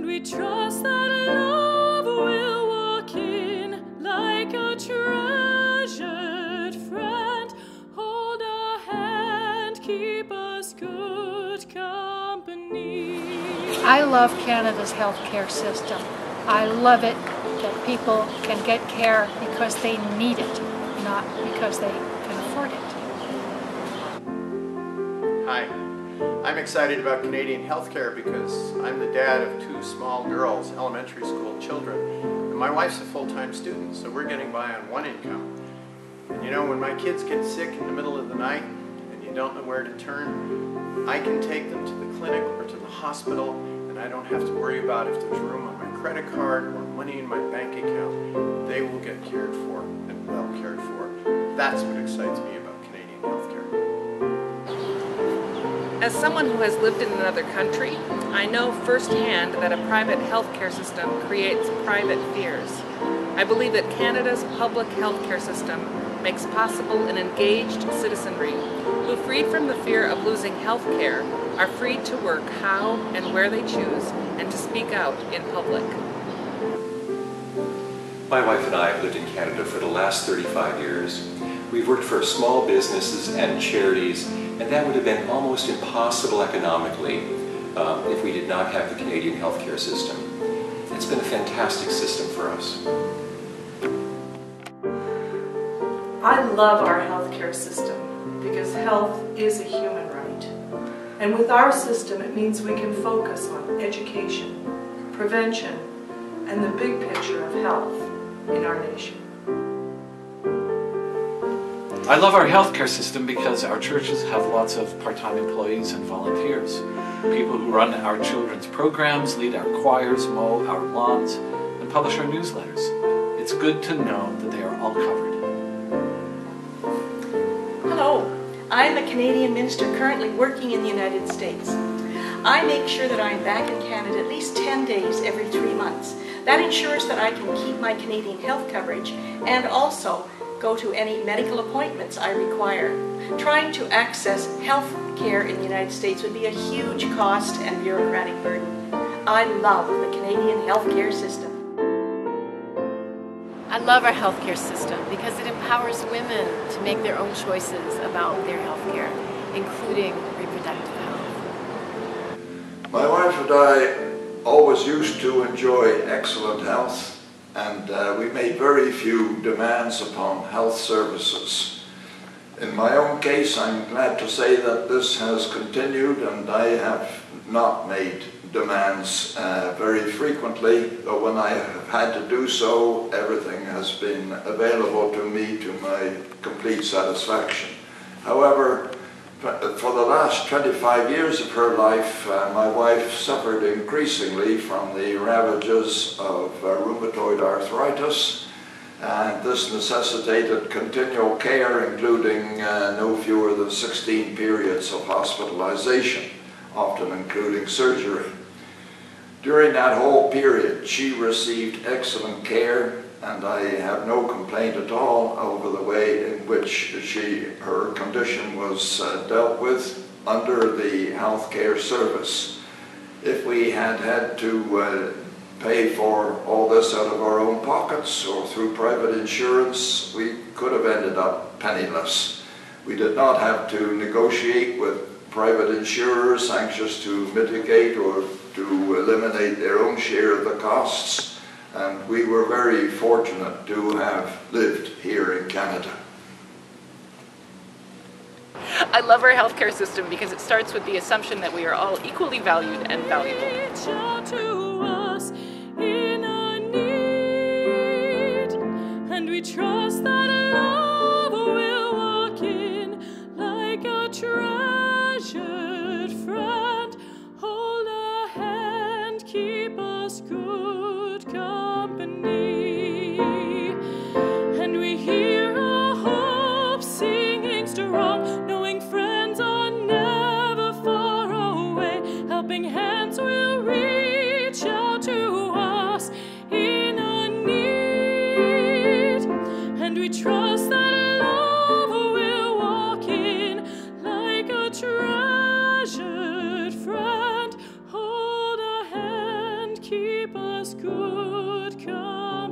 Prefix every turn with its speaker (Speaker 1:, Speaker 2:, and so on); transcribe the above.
Speaker 1: and we trust that love will walk in like a treasured friend. Hold a hand, keep us good company.
Speaker 2: I love Canada's healthcare system. I love it that people can get care because they need it, not because they can afford it.
Speaker 3: Hi, I'm excited about Canadian healthcare because I'm the dad of 2 small girls, elementary school children, and my wife's a full-time student, so we're getting by on 1 income. And you know, when my kids get sick in the middle of the night and you don't know where to turn, I can take them to the clinic or to the hospital, and I don't have to worry about if there's room on my credit card or money in my bank account. They will get cared for and well cared for. That's what excites me about Canadian healthcare.
Speaker 4: As someone who has lived in another country, I know firsthand that a private healthcare system creates private fears. I believe that Canada's public healthcare system makes possible an engaged citizenry who, freed from the fear of losing healthcare, are free to work how and where they choose and to speak out in public.
Speaker 5: My wife and I have lived in Canada for the last 35 years. We've worked for small businesses and charities, and that would have been almost impossible economically if we did not have the Canadian healthcare system. It's been a fantastic system for us.
Speaker 6: I love our healthcare system because health is a human right. And with our system, it means we can focus on education, prevention, and the big picture of health in our nation.
Speaker 7: I love our healthcare system because our churches have lots of part-time employees and volunteers. People who run our children's programs, lead our choirs, mow our lawns, and publish our newsletters. It's good to know that they are all covered.
Speaker 8: Hello, I'm a Canadian minister currently working in the United States. I make sure that I'm back in Canada at least 10 days every 3 months. That ensures that I can keep my Canadian health coverage and also go to any medical appointments I require. Trying to access health care in the United States would be a huge cost and bureaucratic burden. I love the Canadian healthcare system.
Speaker 9: I love our healthcare system because it empowers women to make their own choices about their healthcare, including reproductive health.
Speaker 10: My wife and I always used to enjoy excellent health, and we made very few demands upon health services. In my own case, I'm glad to say that this has continued, and I have not made demands very frequently, but when I have had to do so, everything has been available to me to my complete satisfaction. However, for the last 25 years of her life, my wife suffered increasingly from the ravages of rheumatoid arthritis, and this necessitated continual care, including no fewer than 16 periods of hospitalization, often including surgery. During that whole period, she received excellent care, and I have no complaint at all over the way in which her condition was dealt with under the healthcare service. If we had had to pay for all this out of our own pockets or through private insurance, we could have ended up penniless. We did not have to negotiate with private insurers anxious to mitigate or to eliminate their own share of the costs, and we were very fortunate to have lived here in Canada.
Speaker 4: I love our healthcare system because it starts with the assumption that we are all equally valued and valuable.
Speaker 1: Reach out to us in a need, and we trust that love will walk in like a treasured friend. Hold a hand, keep us good company, and we hear our hope singing strong, knowing friends are never far away. Helping hands will reach out. keep us good company.